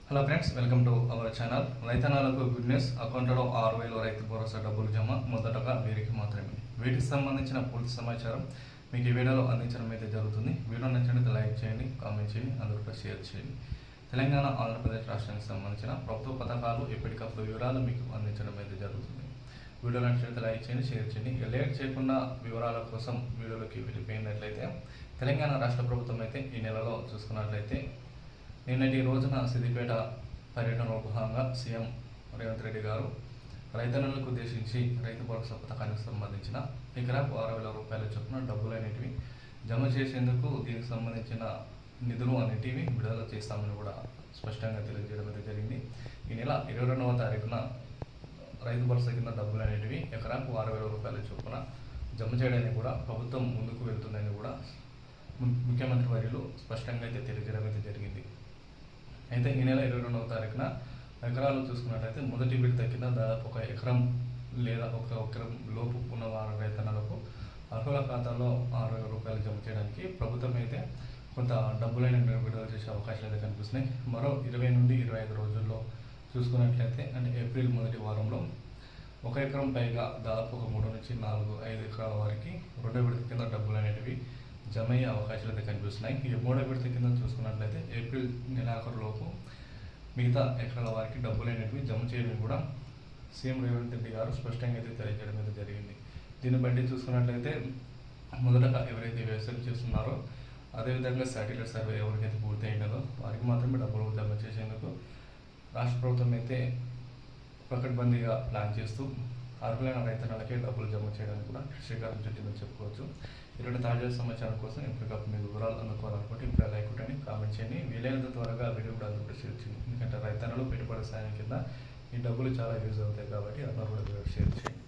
Hello friends, welcome to our channel. రైతన్నలకు good news. అకౌంట్లో 6,000 రైతు భరోసా డబ్బులు జమ. మొదటగా వీరికి మాత్రమే. వీటికి సంబంధించిన పూర్తి సమాచారం మీకు ఈ వీడియోలో అందించడం అయితే జరుగుతుంది. వీడియో నచ్చినట్లయితే లైక్ చేయండి, కామెంట్ చేయండి, అందరికీ షేర్ చేయండి. తెలంగాణ, ఆంధ్రప్రదేశ్ రాష్ట్రానికి సంబంధించిన ప్రభుత్వ పథకాలు ఎప్పటికప్పుడు వివరాలు మీకు అందించడం అయితే జరుగుతుంది. వీడియో నచ్చినట్లయితే లైక్ చేయండి, షేర్ చేయండి. ఇక లేట్ చేయకుండా వివరాల కోసం వీడియోలోకి వెళ్ళిపోయినట్లయితే, తెలంగాణ రాష్ట్ర ప్రభుత్వం అయితే ఈ నెలలో చూసుకున్నట్లయితే నిన్నటి రోజున సిద్దిపేట పర్యటనలో భాగంగా సీఎం రేవంత్ రెడ్డి గారు రైతన్నులకు ఉద్దేశించి రైతు భరోసా పథకానికి సంబంధించిన ఎకరాకు 6,000 రూపాయల చొప్పున డబ్బులు అనేటివి జమ చేసేందుకు దీనికి సంబంధించిన నిధులు అనేటివి విడుదల చేస్తామని కూడా స్పష్టంగా తెలియజేయడం అయితే జరిగింది. ఈ నెల 22వ తారీఖున రైతు భరోసా కింద డబ్బులు అనేటివి ఎకరాకు 6,000 రూపాయల చొప్పున జమ చేయడానికి కూడా ప్రభుత్వం ముందుకు వెళ్తుందని కూడా ముఖ్యమంత్రి వర్యులు స్పష్టంగా అయితే తెలియజేయడం అయితే జరిగింది. అయితే ఈ నెల 22వ తారీఖున ఎకరాలు చూసుకున్నట్లయితే మొదటి విడత కింద దాదాపు 1 ఎకరం లేదా 1 ఎకరం లోపు ఉన్న వారి రైతన్నలకు అర్హుల ఖాతాలో 6,000 రూపాయలు జమ చేయడానికి ప్రభుత్వం అయితే కొంత డబ్బులైన విడుదల చేసే అవకాశాలు అయితే కనిపిస్తున్నాయి. మరో 20 నుండి 25 రోజుల్లో చూసుకున్నట్లయితే అంటే ఏప్రిల్ మొదటి వారంలో 1 ఎకరం పైగా దాదాపు 3 నుంచి 4, 5 ఎకరాల వారికి రెండో విడత కింద డబ్బులు అనేటివి జమ అయ్యే అవకాశాలు అయితే కనిపిస్తున్నాయి. ఈ మూడో విడత కింద చూసుకున్నట్లయితే ఏప్రిల్ నెలాఖరులోపు మిగతా ఎకరాల వారికి డబ్బులు అనేటివి జమ చేయడం కూడా సీఎం రేవంత్ రెడ్డి గారు స్పష్టంగా అయితే తెలియజేయడం అయితే జరిగింది. దీన్ని బట్టి చూసుకున్నట్లయితే మొదటగా ఎవరైతే వ్యవసాయం చేస్తున్నారో, అదేవిధంగా శాటిలైట్ సర్వే ఎవరికైతే పూర్తి అయినదో వారికి మాత్రమే డబ్బులు జమ చేసేందుకు రాష్ట్ర ప్రభుత్వం అయితే పకడ్బందీగా ప్లాన్ చేస్తూ అర్హులైన రైతన్నలకే డబ్బులు జమ చేయడానికి కూడా శ్రీకారం చుట్టిందని చెప్పుకోవచ్చు. ఇలాంటి తాజా సమాచారం కోసం ఎప్పటికప్పుడు మీ వివరాలు అందుకోవాలనుకుంటే ఇప్పుడు లైక్ కొట్టండి, కామెంట్ చేయండి. వీలైనంత త్వరగా వీడియో కూడా అందరికీ షేర్ చేయండి. ఎందుకంటే రైతన్నలు పెట్టుబడి సాయం కింద ఈ డబ్బులు చాలా యూజ్ అవుతాయి కాబట్టి అందరూ కూడా షేర్ చేయండి.